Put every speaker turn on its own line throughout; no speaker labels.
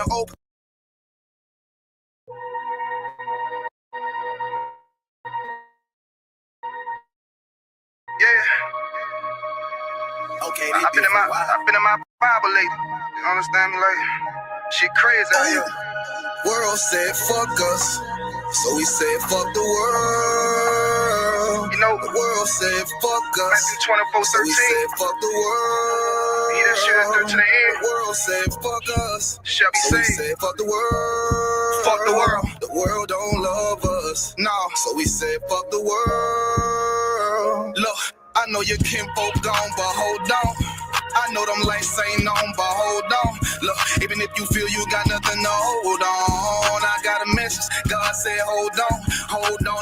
and open. Yeah.
Okay,
I've been in my Bible lately. You understand me? Like, shit crazy out here.
World said fuck us, so we said fuck the world.
You know,
the world said fuck us,
Matthew 24:13.
so we said fuck the world.
He that shit endure to the end.
The world said fuck us,
shall be
so we
saved.
said fuck the world.
Fuck the world.
The world don't love us, no, so we said fuck the world. Look, I know your kinfolk gone, but hold on. I know them lights ain't on, but hold on. Look, even if you feel you got nothing to hold on, I got a message. God said, hold on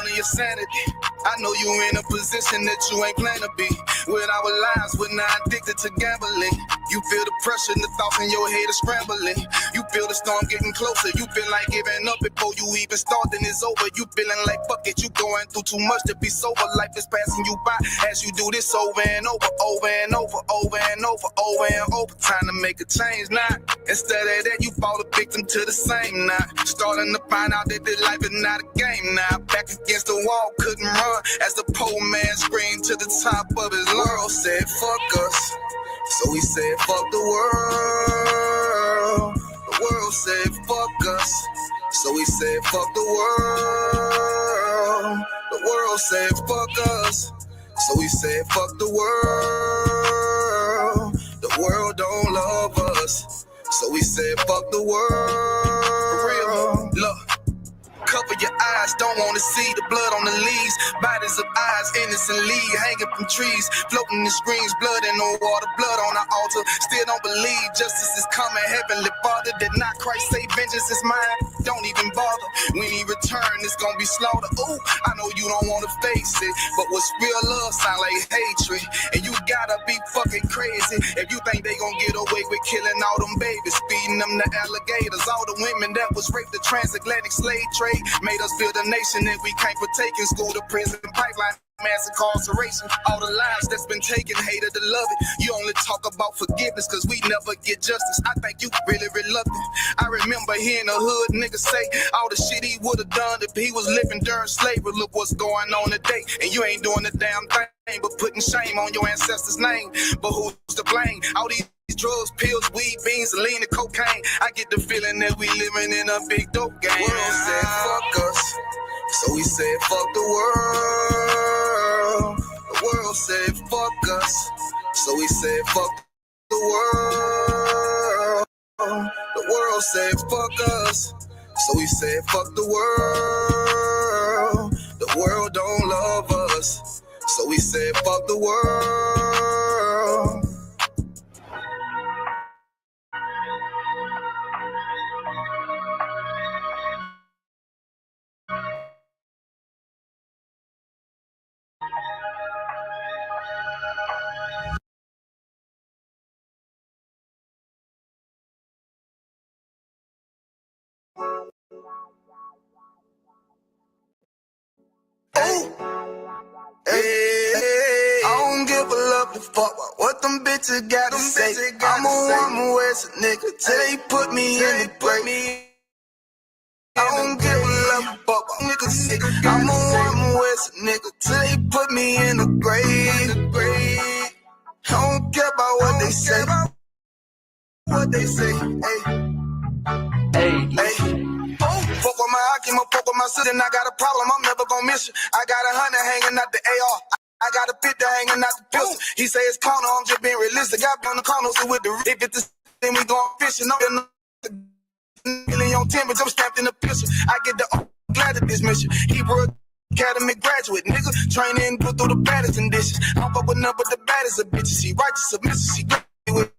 to your sanity. I know you in a position that you ain't planned to be. With our lives, we're not addicted to gambling. You feel the pressure and the thoughts in your head are scrambling. You feel the storm getting closer. You feel like giving up before you even start, then it's over. You feeling like fuck it, you going through too much to be sober. Life is passing you by as you do this over and over, over and over, over and over, over and over. Time to make a change now. Instead of that, you fall a victim to the same now. Starting to find out that this life is not a game now. Back against the wall, couldn't run as the poor man screamed to the top of his lungs. Said fuck us, so we said fuck the world. The world said fuck us, so we said fuck the world. The world said fuck us, so we said fuck the world. The world don't love us, so we said fuck the world. For real, look. Cover your eyes, don't wanna see the blood on the leaves. Bodies of eyes innocently hanging from trees, floating in screams, blood in the water, blood on the altar. Still don't believe justice is coming. Heavenly Father, did not Christ say vengeance is mine? Don't even bother. When he return, it's gonna be slaughter. Ooh, I know you don't wanna face it, but what's real love sound like hatred. And you gotta be fucking crazy if you think they gonna get away with killing all them babies, feeding them to alligators. All the women that was raped, the transatlantic slave trade made us build a nation that we can't partake in. School to prison pipeline, mass incarceration. All the lives that's been taken, hated to love it. You only talk about forgiveness cause we never get justice. I think you really reluctant. I remember hearing a hood nigga say all the shit he would have done if he was living during slavery. Look what's going on today, and you ain't doing the damn thing but putting shame on your ancestors' name. But who's to blame? All these drugs, pills, weed, beans, lean, and cocaine. I get the feeling that we living in a big dope game. The world said fuck us, so we said fuck the world. The world said fuck us, so we said fuck the world. The world said fuck us, so we said fuck the world. The world don't love us, so we said fuck the world. Hey, I don't give a love to fuck what them bitches gotta say. I'm a woman West nigga till they put me in the grave. I don't give a love to fuck niggas say. I'm a woman West nigga till they put me in the grave. I don't care about what they say. Hey. Fuck with my Akima, fuck with my city, and I got a problem, I'm never gonna miss you. I got 100 hanging out the AR. I got a 50 hanging out the pistol. He say it's corner, I'm just being realistic. Got me on the corner, so with the if it's the then we going fishing. I'm million timber, I'm stamped in the pistol. I get the glad to dismiss you. Hebrew Academy graduate, nigga. Training, go through the baddest conditions. I don't fuck with none but the baddest of bitches. She righteous, submissive, she got me with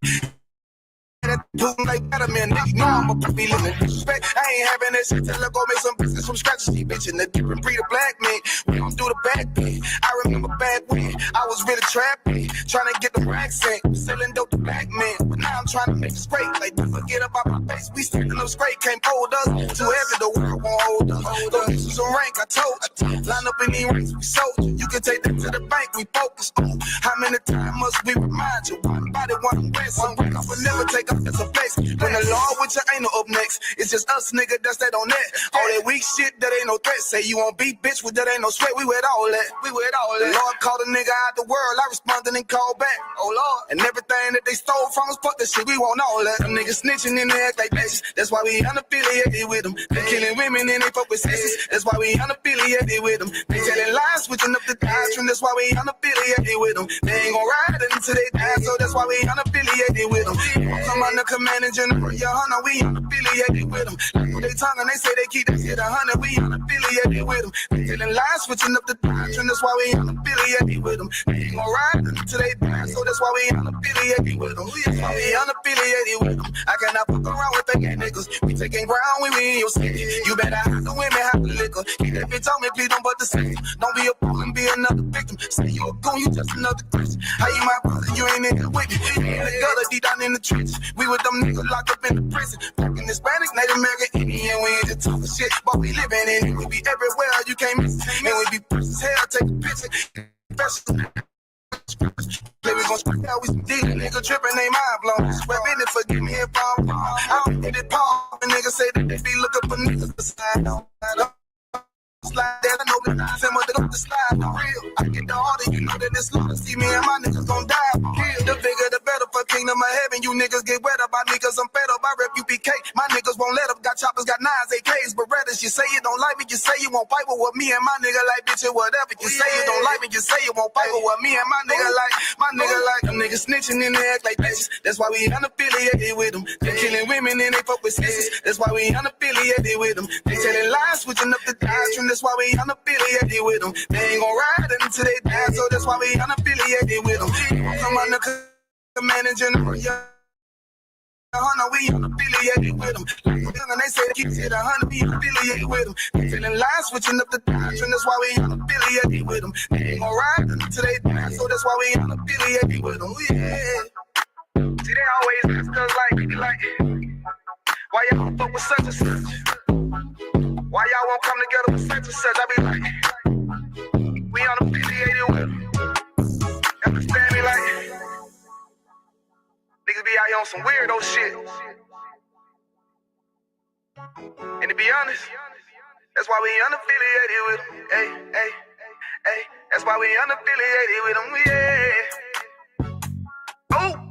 that Putin like that, man, nigga, know I'm a be living disrespect. I ain't having that shit till I go make some business from scratch. She bitchin' the different breed of black men. We don't do the back pay. I remember back when I was really trapping, trying to get the racks in, selling dope to black men. But now I'm trying to make it straight. Like, don't forget about my face. We standing up straight, can't hold us. Too heavy, the world won't hold us. Go get you some rank, I told you. Line up in these ranks, we sold you. You can take that to the bank, we focus on. How many times must we remind you? One body, one way, one rank. I would never take up as a place. When the law with you ain't no up next. It's just us, nigga, that's that on that. All that weak shit, that ain't no threat. Say you won't beat, bitch, with that ain't no sweat. We with all that. We with all that. The Lord called a nigga out the world. I responded and called back. Oh, Lord. And everything that they stole from us, fuck that shit. We want all that. Them niggas snitching in they act like bitches. That's why we unaffiliated with them. They killing women and they fuck with sisters. That's why we unaffiliated with them. They telling lies, switching up the doctrine. That's why we unaffiliated with them. They ain't gon' ride until they die, so that's why we unaffiliated with them. Come on, the commanding general, your honor, we unaffiliated with them. Like they tongue and they say they keep that shit 100, we unaffiliated with them. They telling lies, switching up the doctrine. That's why we unaffiliated with them. They ain't gon' ride until they die, so that's why we unaffiliated with them. That's why we unaffiliated with them. I cannot fuck around with fake niggas. We taking ground when we in your city. You better hide the women, hide the liquor. Keep that bitch on me, please don't but the same. Don't be a fool and be another victim. Say you a goon, you just another Christian. How you my brother, you ain't in here with me. In the gutter, deep down in the trenches. We with them niggas locked up in the prison. Fucking Hispanic, Native American, Indian. We ain't just talking shit, but we living in it. We be everywhere, you can't miss it. And we be fresh as hell, take a picture. Play, we gon' scream out, we some dealing. Nigga trippin', they mind blown. Swear business, forgive me if I'm wrong. I don't get it, Paul. Niggas say that they be looking for niggas to slide on. Slide that, I know that I send the slide for real. I get the order, you know that it's long. See me and my niggas gon' die for real. The bigger the better for kingdom of heaven. You niggas get wet up by niggas, I'm fed up by rep UPK. My niggas won't let up, got choppers, got nines, AKs, Berettas. You say you don't like me, you say you won't fight with me and my nigga like bitch or whatever. You say you don't like me, you say you won't fight with me and my nigga like, them niggas snitching and they act like bitches. That's why we unaffiliated with them. They killing women and they fuck with sisters. That's why we unaffiliated with them. They telling lies, switching up the doctrine. That's why we unaffiliated with them. They ain't gon' ride until they die, so that's why we unaffiliated with them. Come on, the commanding general, yeah. We unaffiliated with them. And they say they keep it 100, we unaffiliated with them. They telling lies, switching up the doctrine. That's why we unaffiliated with them. They ain't gon' ride until they die, so that's why we unaffiliated with them. Yeah. See, they always ask us like, why y'all fuck with such and such? Why y'all won't come together with such and such? I be like, we unaffiliated with them. Understand me? Like, niggas be out here on some weirdo shit. And to be honest, that's why we unaffiliated with them. Hey. That's why we unaffiliated with them. Yeah. Oh.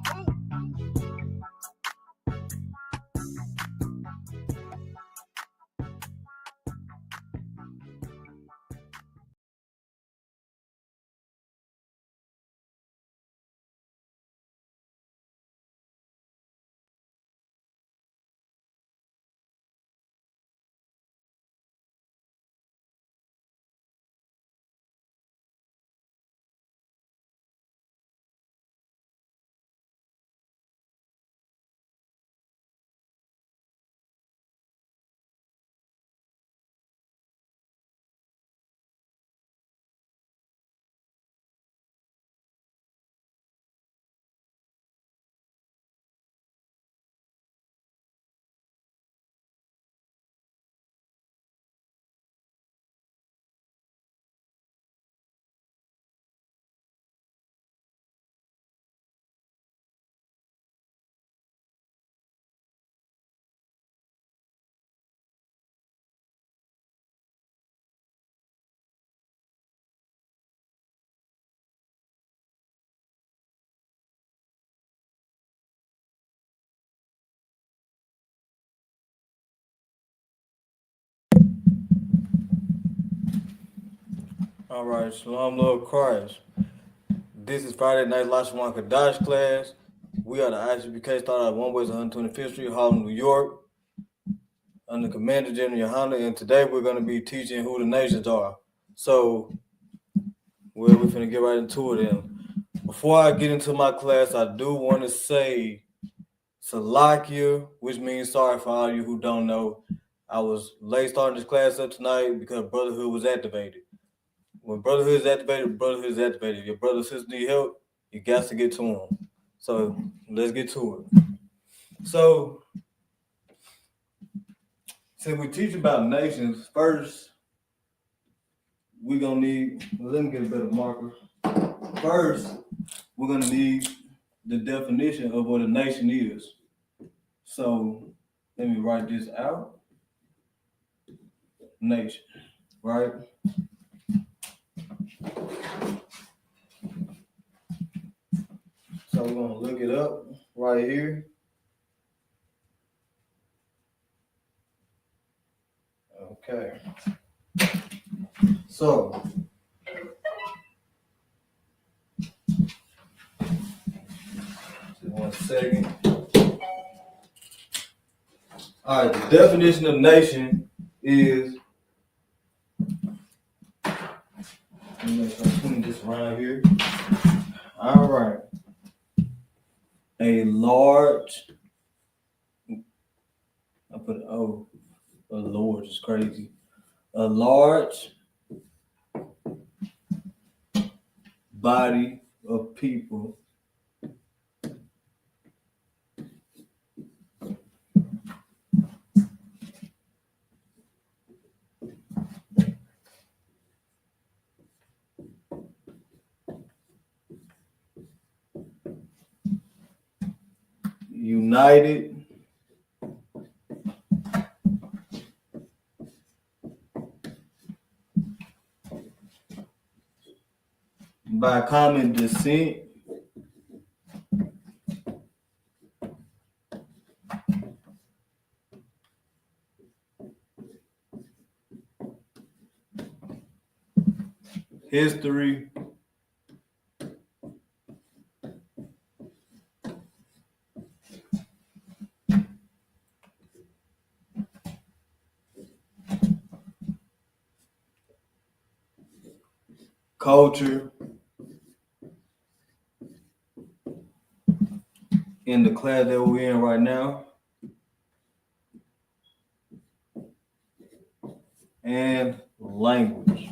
All right, Shalom, Lord Christ. This is Friday night Lashawan Qadash class. We are the ICBK started at 1 West 125th Street, Harlem, New York, under Commander General Yohana, and today we're going to be teaching who the nations are. So, we're finna get right into it then. Before I get into my class, I do want to say Salakia, which means sorry for all you who don't know. I was late starting this class up tonight because Brotherhood was activated. When Brotherhood is activated, Brotherhood is activated. If your brother or sister need help, you got to get to them. So let's get to it. So, since we teach about nations, first we're gonna need. Well, let me get a better marker. First, we're gonna need the definition of what a nation is. So, let me write this out. Nation, right? So we're gonna look it up right here. Okay. So just 1 second. All right. The definition of nation is. Let me make sure I'm putting this around here. All right. A large. I put oh, a Lord is crazy. A large body of people united by common descent, history, culture, in the class that we're in right now, and language.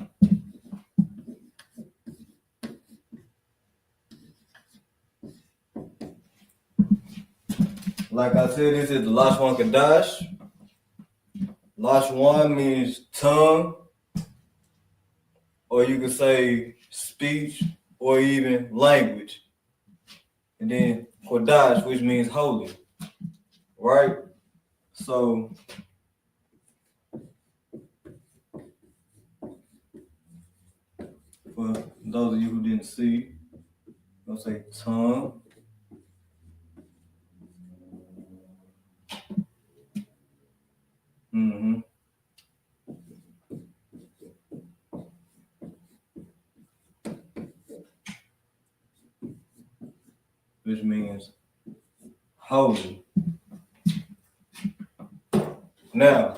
Like I said, this is the Lashawan Qadash. Lashawan means tongue, or you could say speech, or even language. And then Qadash, which means holy, right? So for those of you who didn't see, I'm gonna say tongue. Mm-hmm. Which means holy. Now,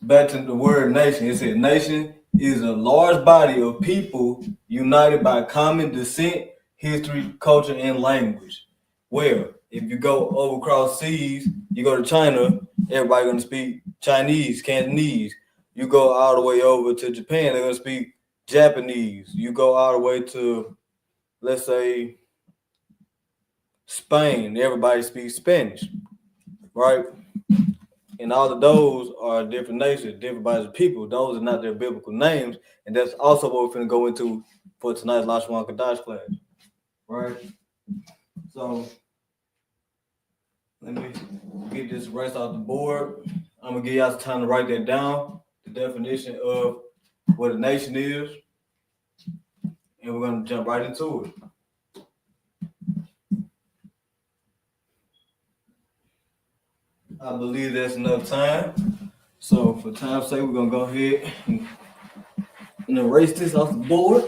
back to the word nation. It said nation is a large body of people united by common descent, history, culture, and language. Well, if you go over across seas, you go to China, everybody gonna speak Chinese, Cantonese. You go all the way over to Japan, they're gonna speak Japanese. You go all the way to, let's say, Spain, everybody speaks Spanish, right? And all of those are different nations, different bodies of people. Those are not their biblical names. And that's also what we're going to go into for tonight's Lashawan Qadash class. Right? So let me get this rest off the board. I'm going to give y'all some time to write that down, the definition of what a nation is. And we're going to jump right into it. I believe that's enough time. So for time's sake, we're going to go ahead and erase this off the board.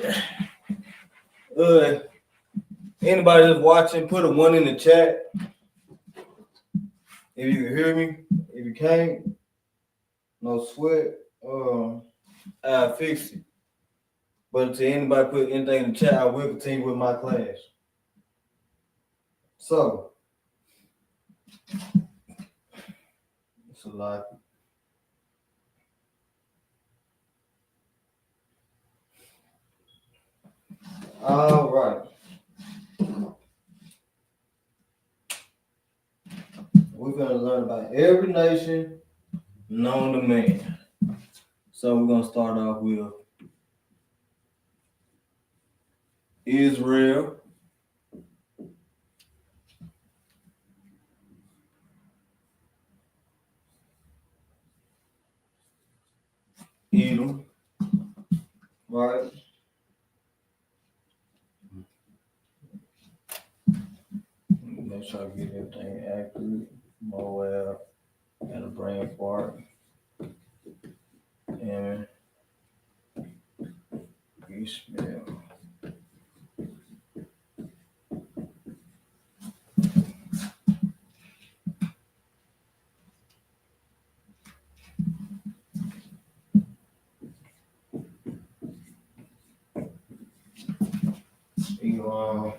Anybody that's watching, put a 1 in the chat. If you can hear me, if you can't, no sweat. I'll fix it. But to anybody put anything in the chat, I will continue with my class. So, it's a lot. All right. we're gonna learn about every nation known to man. So we're gonna start off with Israel, Edom, right? Make sure I get everything accurate. Moab and a brain fart. And Ishmael. Elon,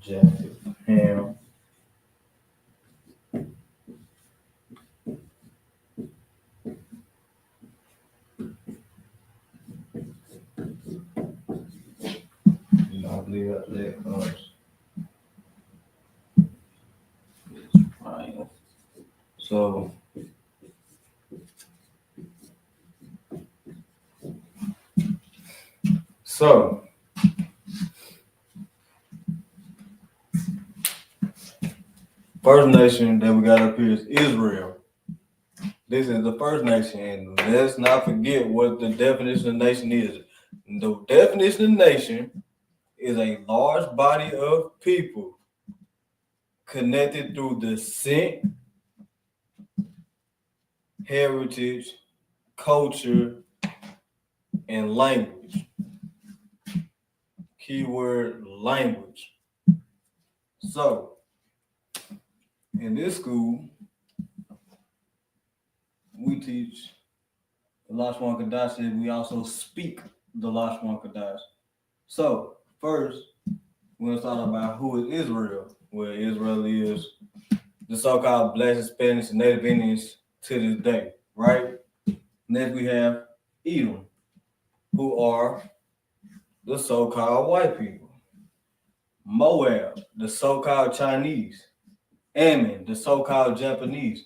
Japheth, Ham, I believe after that comes triangle. So So, first nation that we got up here is Israel. This is the first nation, and let's not forget what the definition of nation is. The definition of nation is a large body of people connected through descent, heritage, culture, and language. Keyword language. So, in this school, we teach the Lashawan Qadash, and we also speak the Lashawan Qadash. So, first, we're going to start about who is Israel. Well, Israel is the so-called Black, Hispanics, and Native Indians to this day, right? Next, we have Edom, who are the so-called white people. Moab, the so-called Chinese. Ammon, the so-called Japanese.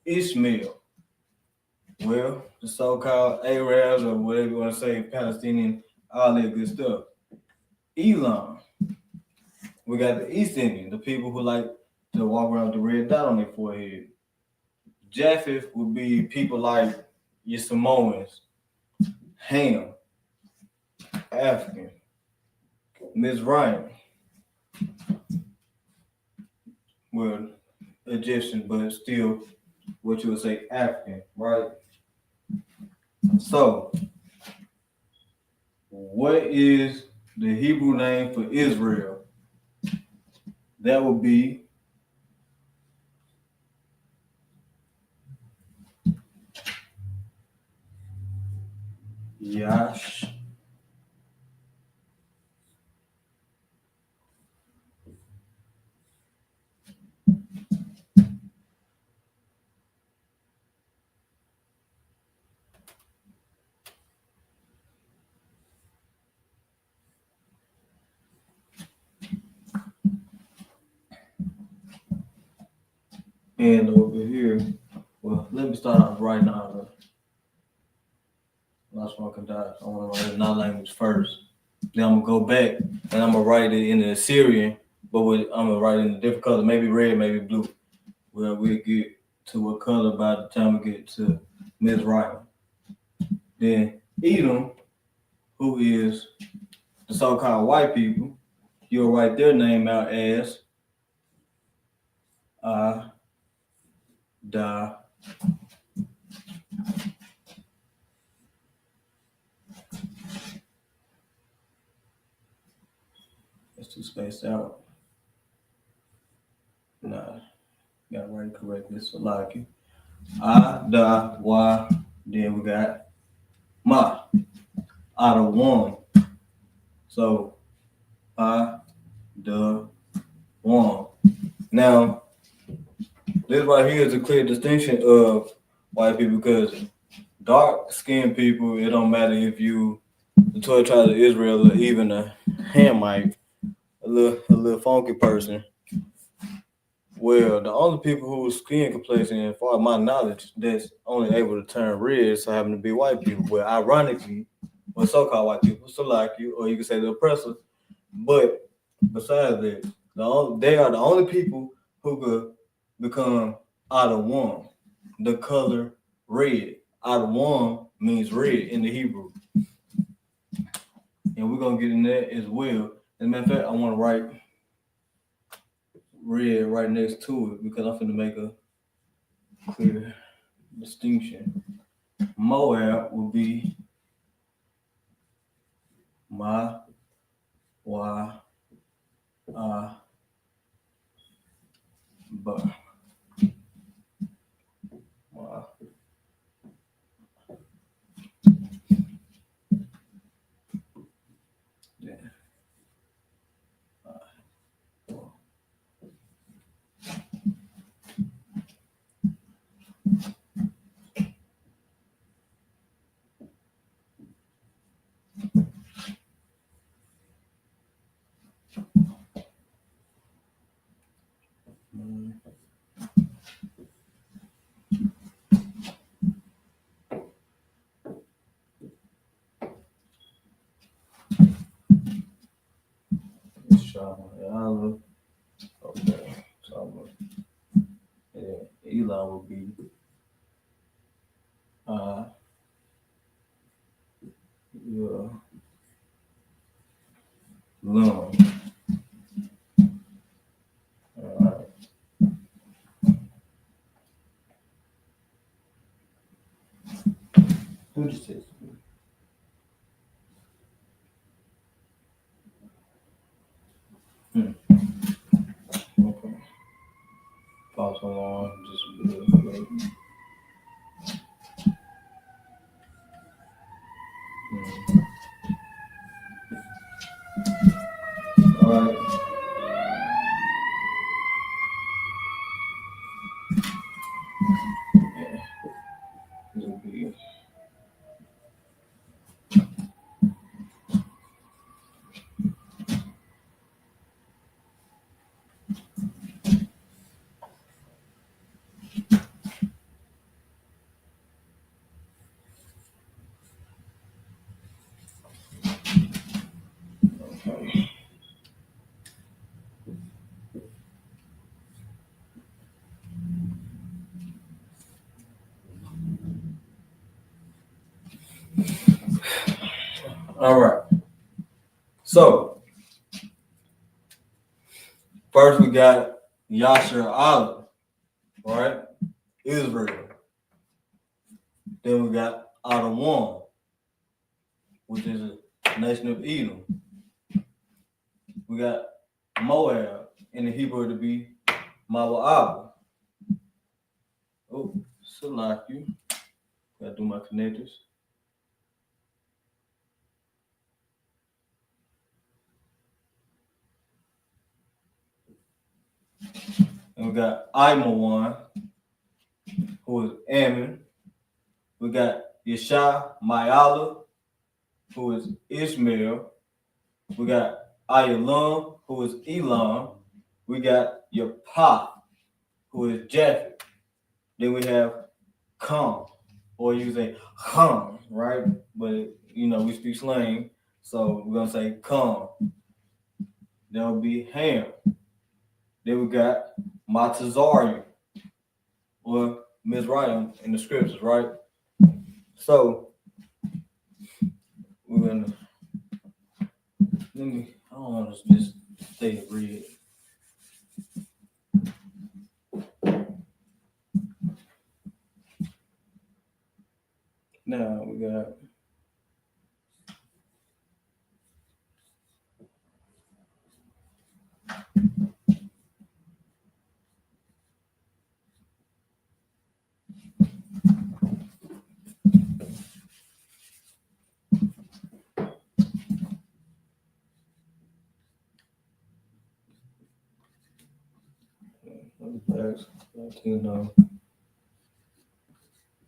Ishmael, well, the so-called Arabs, or whatever you want to say, Palestinian, all that good stuff. Elam, we got the East Indian, the people who like to walk around with the red dot on their forehead. Japheth would be people like your Samoans, Ham, African, Mizraim, well, Egyptian, but still what you would say African, right? So, what is the Hebrew name for Israel? That would be Yash. And over here, well, let me start off right now. Lashawan Qadash. I want to write it in our language first. Then I'm gonna go back and I'm gonna write it in the Assyrian, but I'm gonna write it in a different color, maybe red, maybe blue. Where we get to what color by the time we get to Mizraim. Then Edom, who is the so-called white people, you'll write their name out as Da. Let's just space out. Nah, got write it correctly. So like it. Da, Wa. Then we got Ma. Out of one. So Da, one. Now, this right here is a clear distinction of white people because dark-skinned people, it don't matter if you the 12 tribes of Israel or even a Hamite, a little funky person, Well, the only people whose skin complexion, as far as my knowledge, that's only able to turn red so happen to be white people. Well, ironically, well, so-called white people, so like you, or you can say the oppressor. But besides that, they are the only people who could become out of one, the color red. Out of one means red in the Hebrew, and we're gonna get in that as well. As a matter of fact, I want to write red right next to it because I'm finna make a clear distinction. Moab will be my why but my yeah. Olive. Okay. So yeah, Elon will be uh your lung. All right. Who this is? Okay. Pause along. Just wait. All right. Yeah. This will be okay. All right. So first we got Yasser Olive, right? Israel. Then we got Adam, which is a nation of Edom. We got Moab in the Hebrew to be Mawa'ab. Oh, Salaki. Gotta do my connectors. And we got Imawan, who is Ammon. We got Yeshai Mayala, who is Ishmael. We got Ayalon, who is Elam. We got Yapah, who is Japheth. Then we have Kam, or you say Ham, right? But we speak slang, so we're gonna say Kam. That would be Ham. Then we got Matazarian, or Mizraim in the scriptures, right? So we're gonna I don't want to just stay and read. Now we got Latino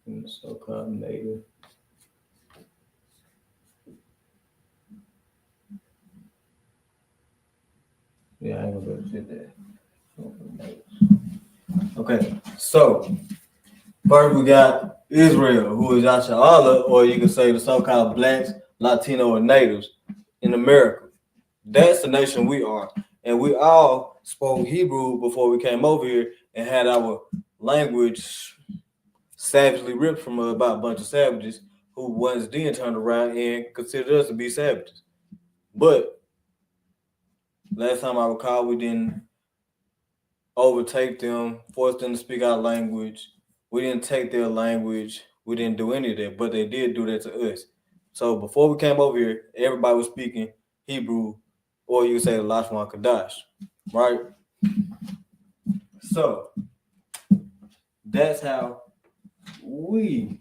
and the so-called native. Yeah, I ain't gonna be able to fit that. Okay, so first we got Israel, who is Yasharala, or you can say the so-called blacks, Latino, and natives in America. That's the nation we are. And we all spoke Hebrew before we came over here and had our language savagely ripped from us by a bunch of savages who once then turned around and considered us to be savages. But last time I recall, we didn't overtake them, force them to speak our language. We didn't take their language. We didn't do any of that, but they did do that to us. So before we came over here, everybody was speaking Hebrew, or you could say the Lashawan Qadash, right? So that's how we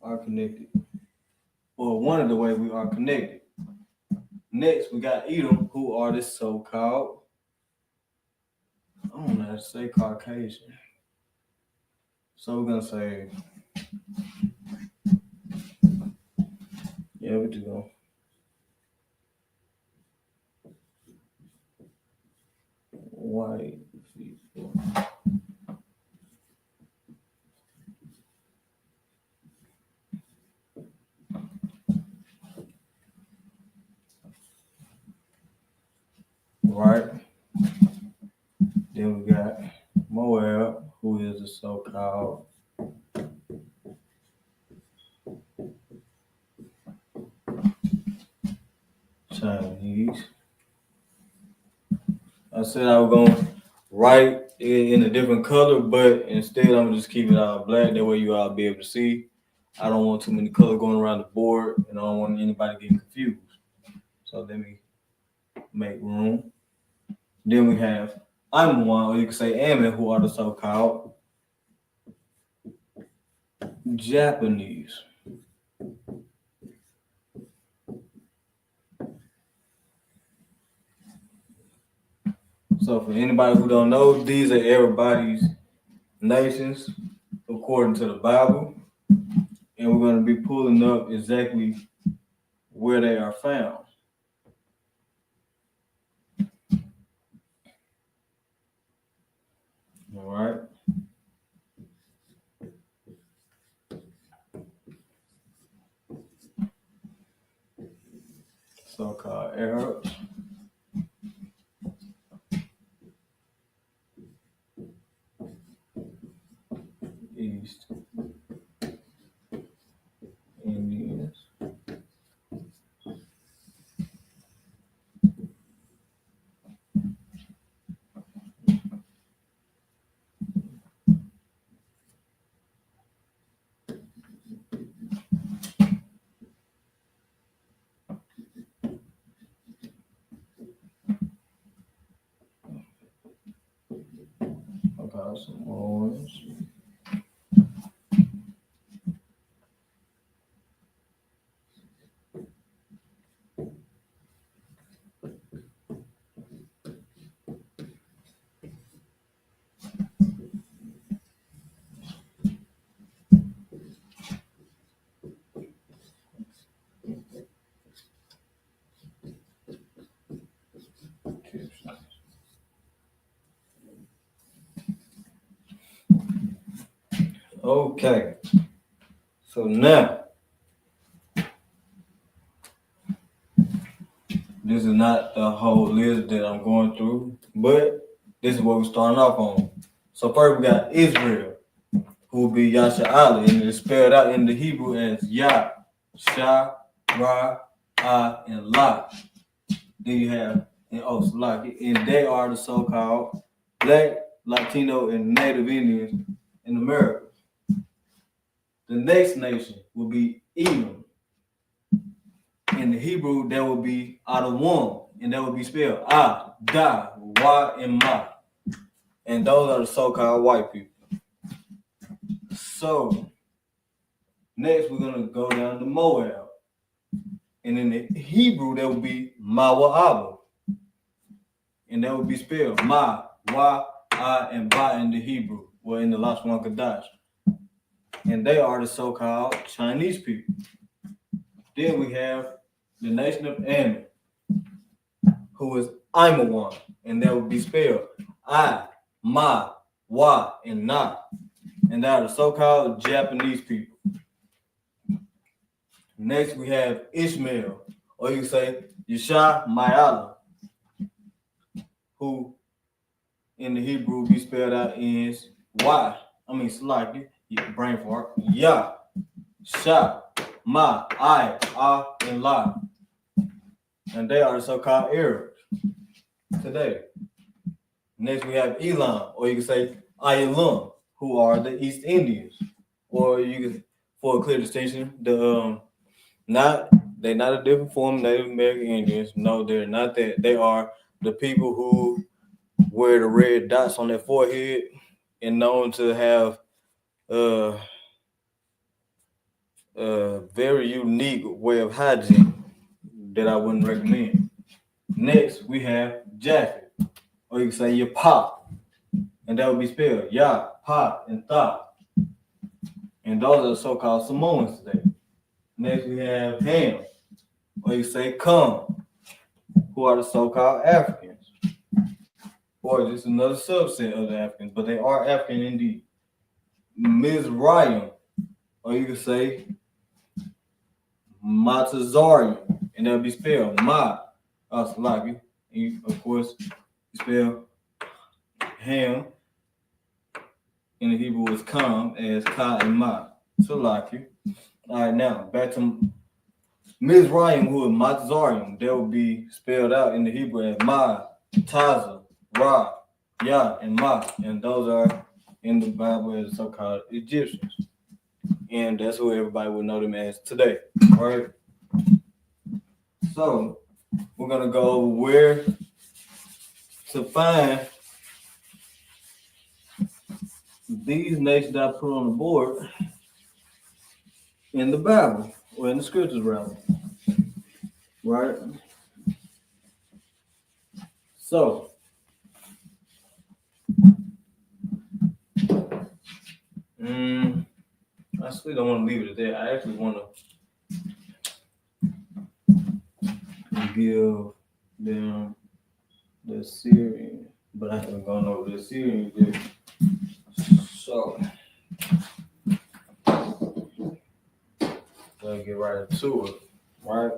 are connected, or one of the ways we are connected. Next, we got Edom, who are the so-called, I don't know how to say Caucasian. So we're gonna say, yeah, we do. White people. Right. Then we got Moab, who is the so-called Chinese. I said I was gonna write it in a different color, but instead I'm gonna just keep it all black. That way you all be able to see. I don't want too many colors going around the board, and I don't want anybody getting confused. So let me make room. Then we have I'm one, or you can say Ammon, who are the so-called Japanese. So for anybody who don't know, these are everybody's nations according to the Bible, and we're going to be pulling up exactly where they are found. All right. So-called Arabs. East Indians. Okay, some orange. Okay, so now this is not the whole list that I'm going through, but this is what we're starting off on. So first we got Israel, who will be Yasha Ali, and it's spelled out in the Hebrew as Yah, Shah, Ra, Ah, and La. Then you have and they are the so-called Black, Latino, and Native Indians in America. The next nation will be Edom. In the Hebrew, that will be Adawam, and that will be spelled Ah, Da, Wa, and Ma. And those are the so-called white people. So, next we're going to go down to Moab. And in the Hebrew, that will be Mawa'aba. And that would be spelled Ma, Wa, I, and Ba in the Hebrew, or in the Lashawan Qadash. And they are the so-called Chinese people. Then we have the nation of Ammon, who is Imawan, and that would be spelled I, Ma, Wa, and Na. And that are the so-called Japanese people. Next, we have Ishmael, or you say Yesha Mayala, who in the Hebrew be spelled out as Y. I mean, Slaki, brain fart. Ya, Sha, Ma, I, Ah, and La. And they are the so-called Arabs today. Next, we have Elam, or you can say Ayalum, who are the East Indians. Or you can, for a clear distinction, not they're not a different form of Native American Indians. No, they're not that. They are the people who wear the red dots on their forehead and known to have uh, a very unique way of hygiene that I wouldn't recommend. Next, we have Jaffet, or you can say your pop, and that would be spelled Ya, Pa, and Tha. And those are the so-called Samoans today. Next, we have Ham, or you say Come, who are the so-called Africans, or just another subset of the Africans, but they are African indeed. Mizraim, or you can say Matazarian, and that'll be spelled Ma, Salaki. And of course, you spell Ham in the Hebrew is Kam as Ka and Ma. Salaki. All right, now back to Mizraim, who is Matazarian. That will be spelled out in the Hebrew as Ma, Taza, Ra, Ya, and Ma. And those are in the Bible as so-called Egyptians. And that's who everybody would know them as today. All right. So we're gonna go where to find these nations that I put on the board in the Bible or in the scriptures rather. Right? So I still don't want to leave it at that. I actually want to give them the Syrian, but I haven't gone over the Syrian yet. So let's get right into it, right?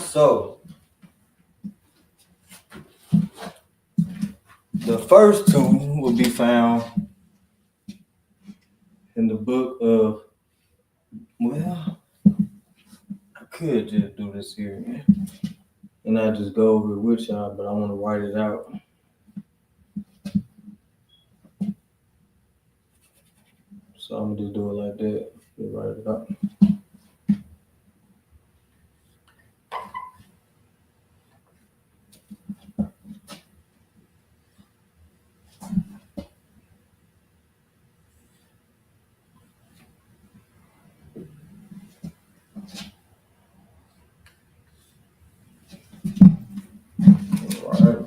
So the first two will be found in the book of, well, I could just do this here, man. And I just go over it with y'all, but I want to write it out. So I'm gonna just do it like that. Just write it out. All right.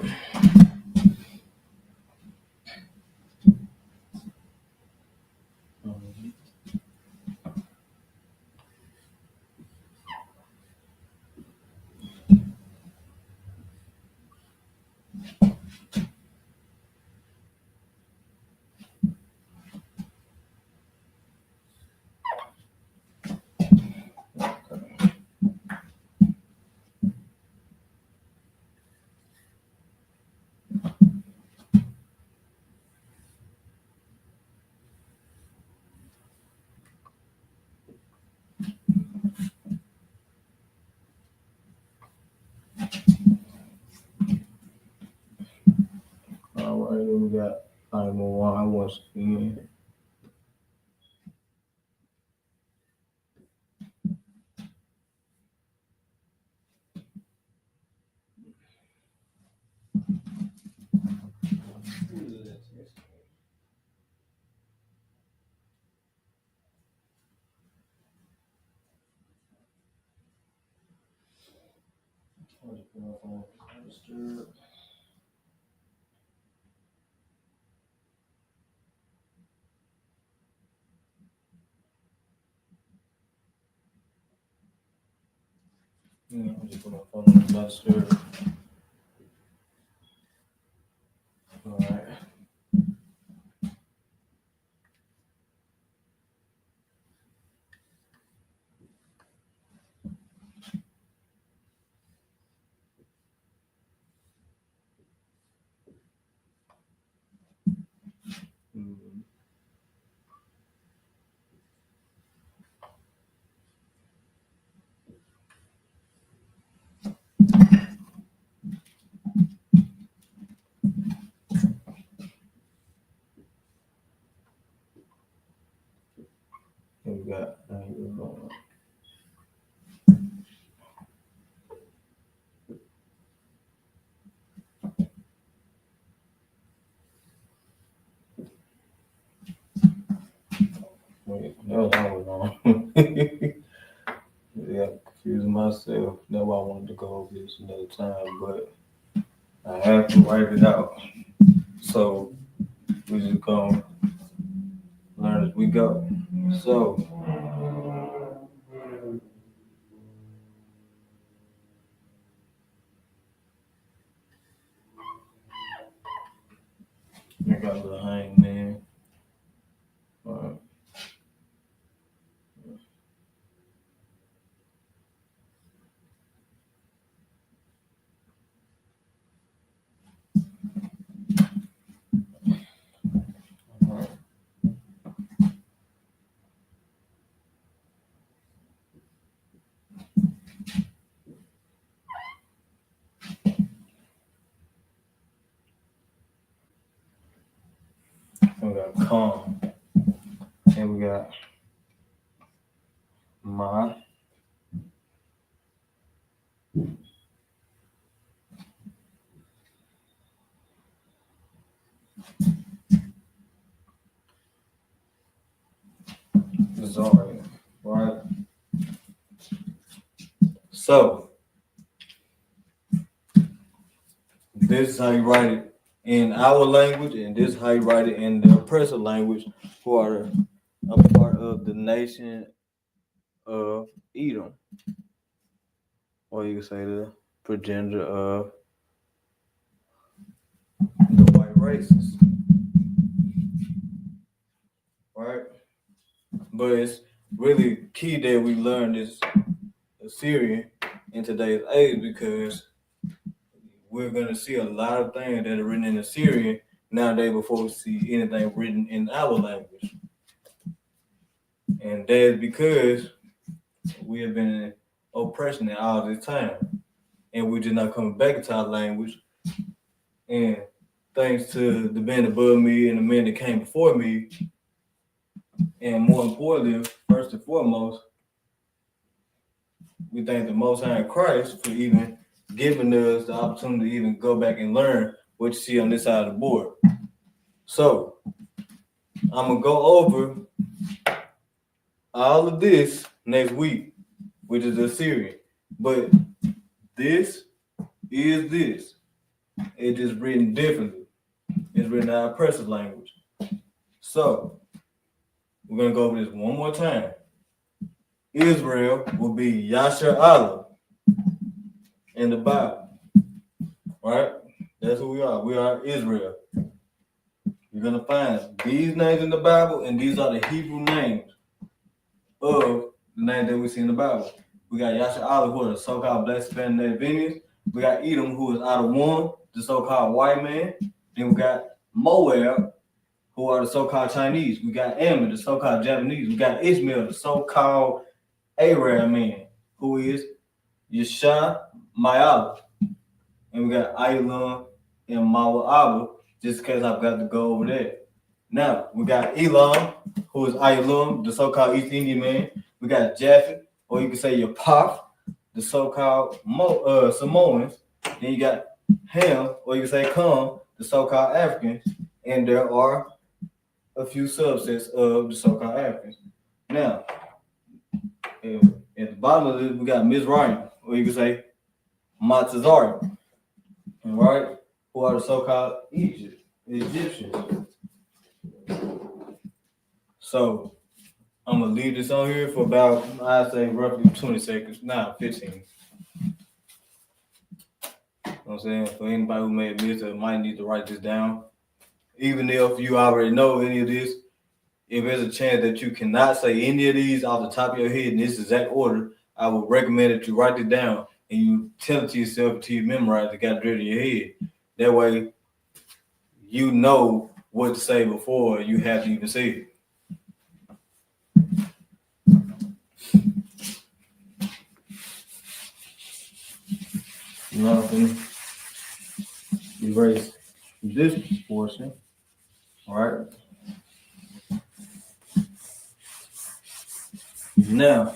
All right, then we got I once again. I'm just put my phone on the duster. All right. Mm, Here we got. Wait, that was always on. Yeah, confusing myself. That's why I wanted to go over this another time, but I have to write it out. So we just gonna learn as we go. So I got a little hangman. All right. All right. We got calm, and we got my. Sorry, right? So this is how you write it in our language, and this is how you write it in the oppressor language, who are a part of the nation of Edom, or you can say the progenitor of the white races, right? But it's really key that we learn this Assyrian in today's age because we're going to see a lot of things that are written in Assyrian nowadays before we see anything written in our language. And that is because we have been in oppression all this time. And we're just not coming back into our language. And thanks to the men above me and the men that came before me, and more importantly, first and foremost, we thank the Most High in Christ for even giving us the opportunity to even go back and learn what you see on this side of the board. So I'm gonna go over all of this next week, which is the Assyrian. But this is this. It's just written differently. It's written in our oppressive language. So we're gonna go over this one more time. Israel will be Yasher Allah in the Bible. Right? That's who we are. We are Israel. You're gonna find these names in the Bible, and these are the Hebrew names of the names that we see in the Bible. We got Yasha Allah, who are the so-called Black Hispanic Native. We got Edom, who is out of one, the so-called white man. Then we got Moab, who are the so-called Chinese. We got Ammon, the so-called Japanese. We got Ishmael, the so-called Arab man, who is Yeshua Mayala. And we got Aylan and Mawa'aba, just in case I've got to go over there. Now, we got Elam, who is Aylan, the so-called East Indian man. We got Japhet, or you can say Yapaf, the so-called Samoans. Then you got Ham, or you can say Kam, the so-called Africans. And there are a few subsets of the so-called Africans. Now, at the bottom of this, we got Mizraim, or you can say Matazari, right? Who are the so-called Egyptians. So I'm gonna leave this on here for about, I'd say roughly 20 seconds. Nah, 15. know what I'm saying? For anybody who may have missed it, might need to write this down. Even if you already know any of this, if there's a chance that you cannot say any of these off the top of your head in this exact order, I would recommend that you write it down and you tell it to yourself until you memorize it, got it in your head. That way, you know what to say before you have to even say it. You know what I'm saying? Erase this portion. All right. Now,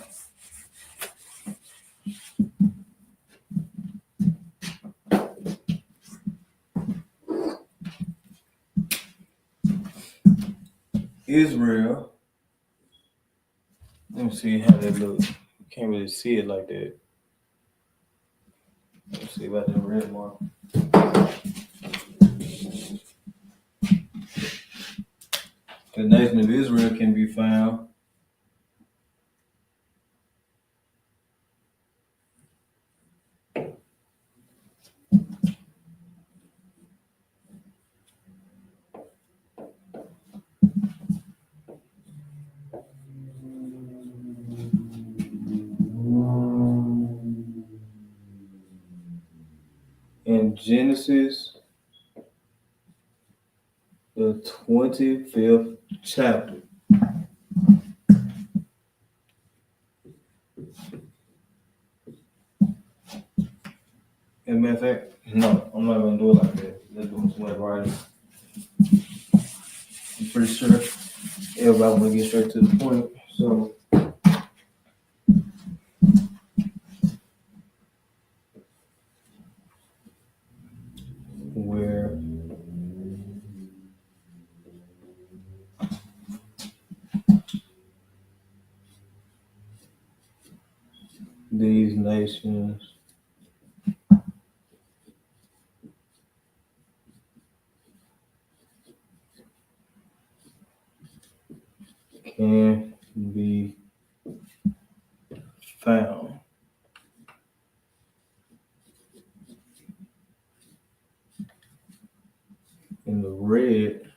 Israel. Let me see how that looks. You can't really see it like that. Let's see about that red mark. The nation of Israel can be found in Genesis, the 25th chapter. As a matter of fact, no, I'm not going to do it like that. Let's do some writing. I'm pretty sure everybody want to get straight to the point. So, where these nations can be found. In the red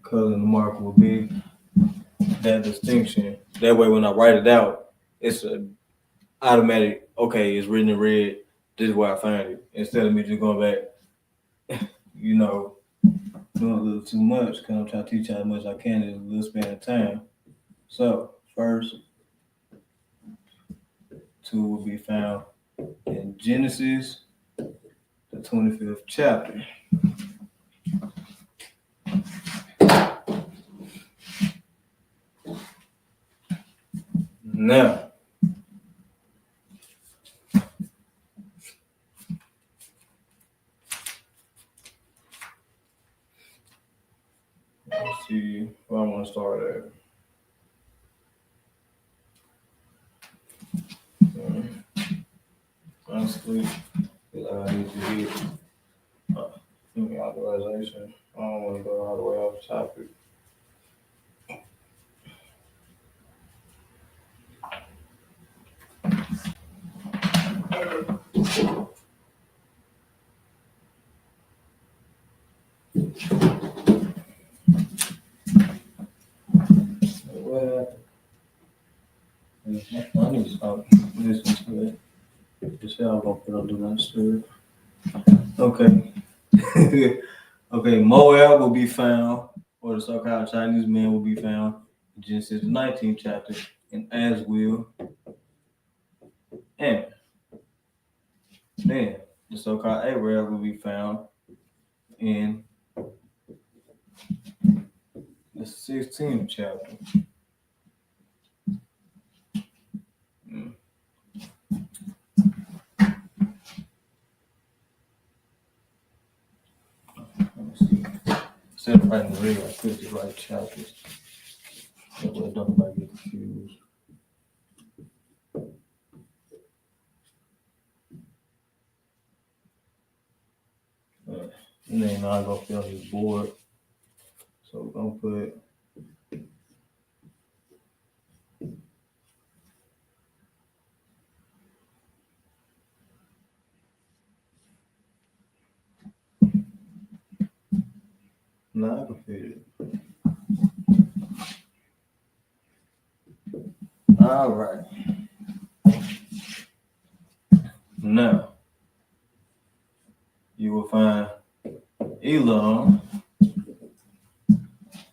color, the mark will be that distinction. That way, when I write it out, it's a automatic. Okay, it's written in red. This is where I found it. Instead of me just going back, you know, doing a little too much because I'm trying to teach you as much as I can in a little span of time. So first, two will be found in Genesis, the 25th chapter. Now, let's see where I want to start at. Honestly, I need to get authorization. I don't want to go all the way off topic. I need to stop listening to it. You said I'm gonna put on do not disturb. Okay. Okay, Moab will be found, or the so-called Chinese man will be found in Genesis the 19th chapter, and as will and then the so-called Arab will be found in the 16th chapter. Let me see. Instead of writing the red, I could just write chapters. That way don't nobody get confused. And then I'm gonna fill his board. So we're gonna put Now I can feel it. All right. Now you will find Elam,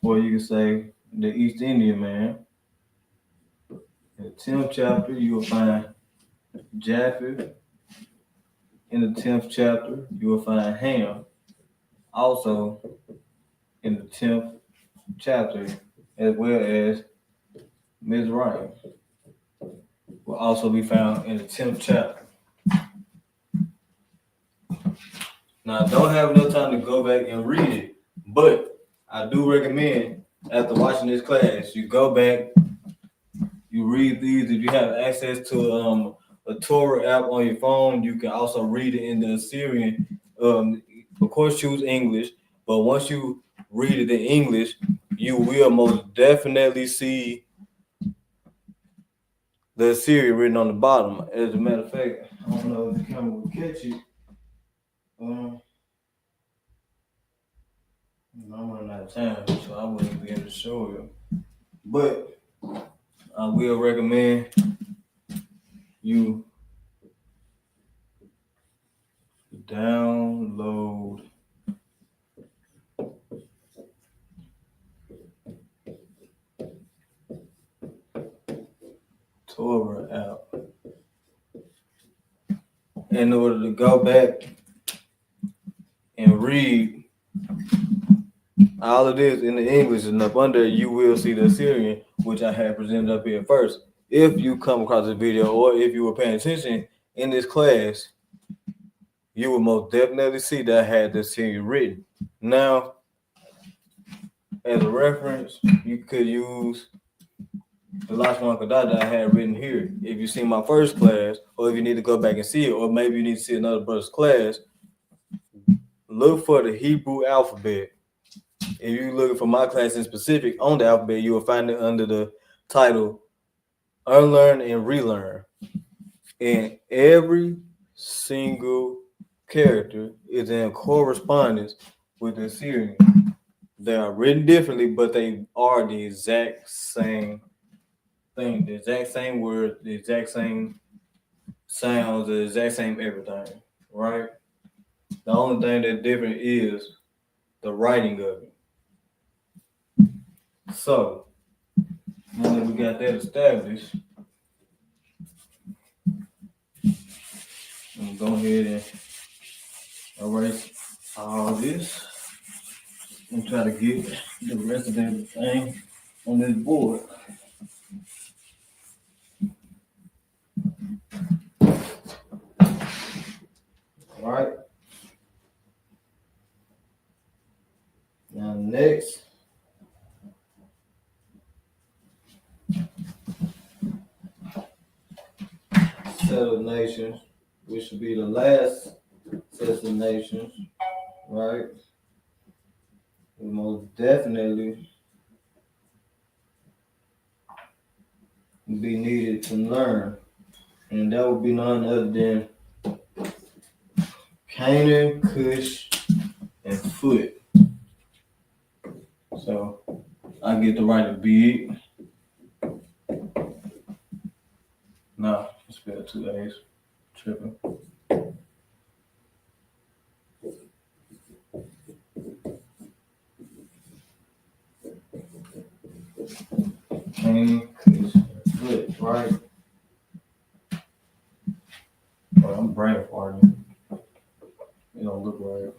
or you can say the East Indian man. In the 10th chapter, you will find Japheth. In the 10th chapter, you will find Ham. Also, in the 10th chapter, as well as Mizraim, will also be found in the 10th chapter. Now, I don't have enough time to go back and read it, but I do recommend after watching this class, you go back, you read these. If you have access to a Torah app on your phone, you can also read it in the Assyrian. Of course, choose English, but once you read it in English, you will most definitely see the Assyrian written on the bottom. As a matter of fact, I don't know if the camera will catch it. I'm running out of time, so I wouldn't be able to show you. But I will recommend you download Torah app in order to go back and read all of this in the English, and up under you will see the Assyrian, which I have presented up here first. If you come across this video, or if you were paying attention in this class, you will most definitely see that I had the Assyrian written. Now, as a reference, you could use the Lashawan Qadash that I had written here. If you see my first class, or if you need to go back and see it, or maybe you need to see another brother's class, look for the Hebrew alphabet. If you're looking for my class in specific on the alphabet, you will find it under the title Unlearn and Relearn. And every single character is in correspondence with the Assyrian. They are written differently, but they are the exact same thing, the exact same words, the exact same sounds, the exact same everything, right? The only thing that's different is the writing of it. So, now that we got that established, I'm gonna go ahead and erase all this and try to get the rest of everything on this board. All right. Now next, set of nations, which should be the last set of nations, right? We most definitely be needed to learn, and that would be none other than Canaan, Cush, and Foot. So I get to write a big. No, spell 2 A's. Tripping. Canaan, Cush, and Foot, right? Oh, I'm brain farting. It don't look right.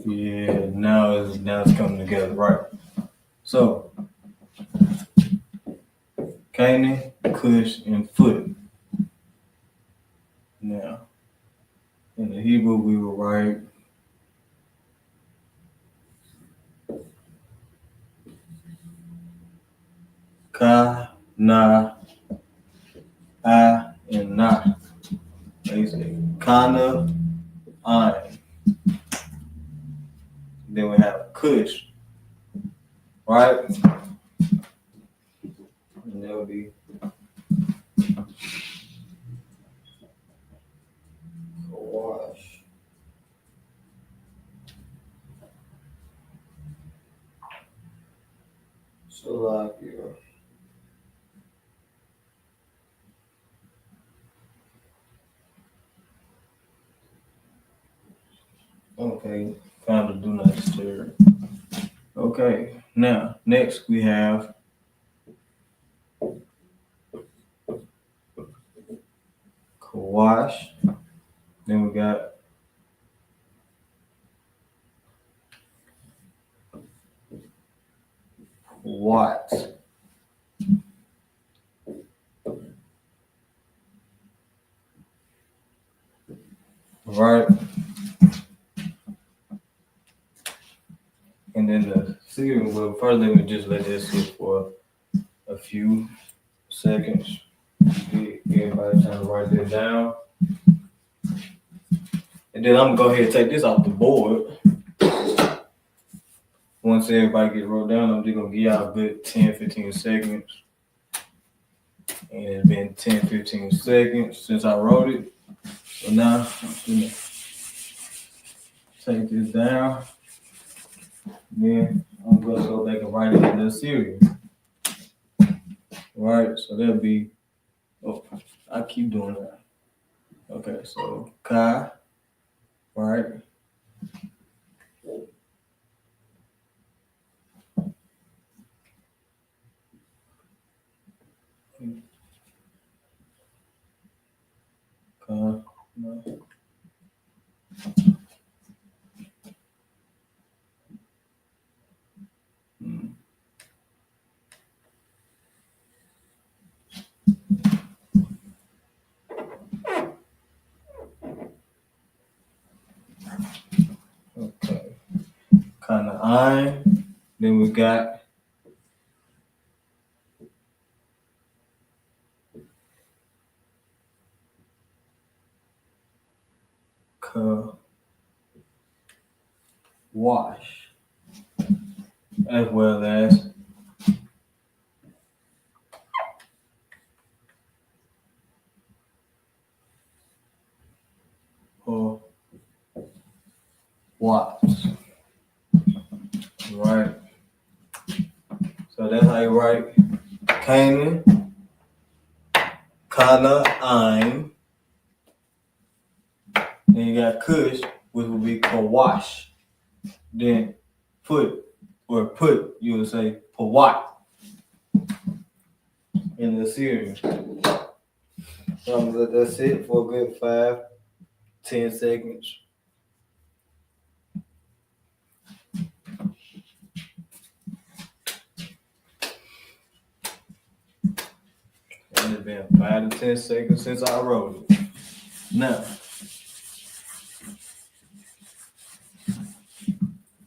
Yeah, now it's coming together, right? So Canaan, Cush, and Foot. Now, in the Hebrew, we will write Ka, Na, A, and Na. They say Kana, Ain. Then we have Cush, right? And that would be Kawash. Slovakia. Okay, found the do not disturb. Okay, now next we have Kawash. Then we got Watts. Right, and then the Syrian. Well, first let me just let this sit for a few seconds. Get everybody time to write that down. And then I'm gonna go ahead and take this off the board. Once everybody gets wrote down, I'm just gonna give y'all a good 10-15 seconds. And it's been 10-15 seconds since I wrote it. So now I'm gonna take this down. Then I'm gonna go back and write it in the series. Right, so that'll be, oh, I keep doing that. Okay, so Kai, right? Kai, no. Okay, kind of iron. Then we got wash, as well as or watts. Right. So that's how you write Canaan, Kana, Ein. Then you got Kush, which would be Kawash. Then put, you would say Pawat in the series. So that's it for a good 5-10 seconds. And it's been 5 to 10 seconds since I wrote it. Now,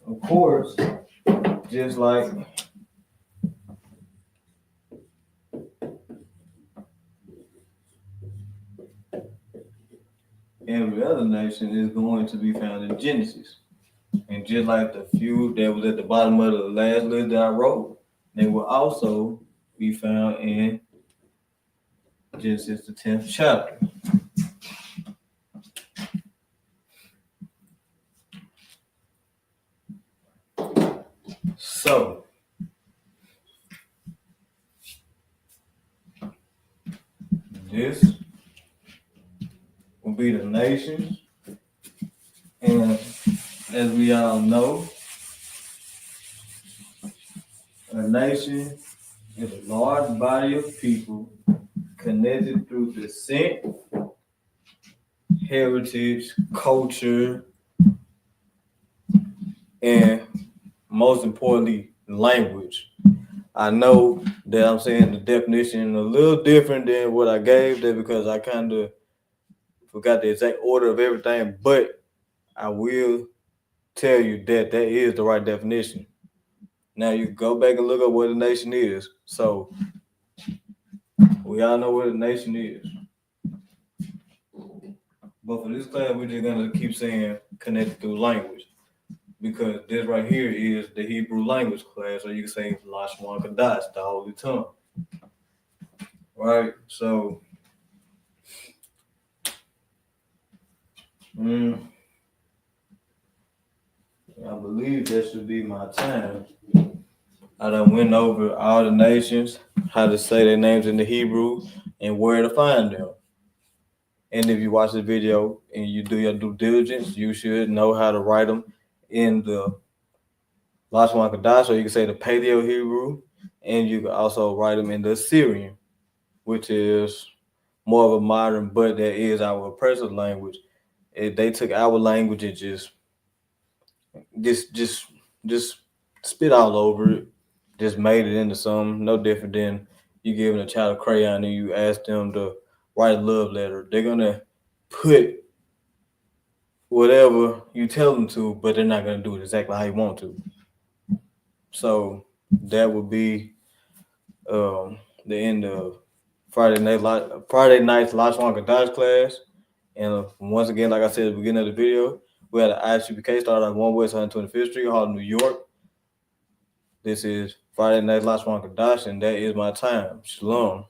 of course, just like every other nation is going to be found in Genesis. And just like the few that was at the bottom of the last list that I wrote, they will also be found in Genesis, the 10th chapter. So, this will be the nations. And as we all know, a nation is a large body of people connected through descent, heritage, culture, and most importantly, language. I know that I'm saying the definition a little different than what I gave there because I kind of forgot the exact order of everything, but I will tell you that that is the right definition. Now you go back and look up what a nation is. So we all know what a nation is. But for this class, we're just gonna keep saying connected through language. Because this right here is the Hebrew language class, or you can say Lashawan Qadash, the Holy Tongue. Right? So I believe that should be my time. I done went over all the nations, how to say their names in the Hebrew, and where to find them. And if you watch the video and you do your due diligence, you should know how to write them in the Lashawan Qadash, or you can say the Paleo Hebrew, and you can also write them in the Assyrian, which is more of a modern, but that is our oppressive language. They took our language and just, just, just spit all over it, just made it into something no different than you giving a child a crayon and you ask them to write a love letter. They're gonna put whatever you tell them to, but they're not gonna do it exactly how you want to. So that would be the end of Friday night's Lashawan Qadash class. And once again, like I said at the beginning of the video, we had an ISUPK started on 1 West 125th Street, Harlem, New York. This is Friday Night Lashawan Qadash, and that is my time. Shalom.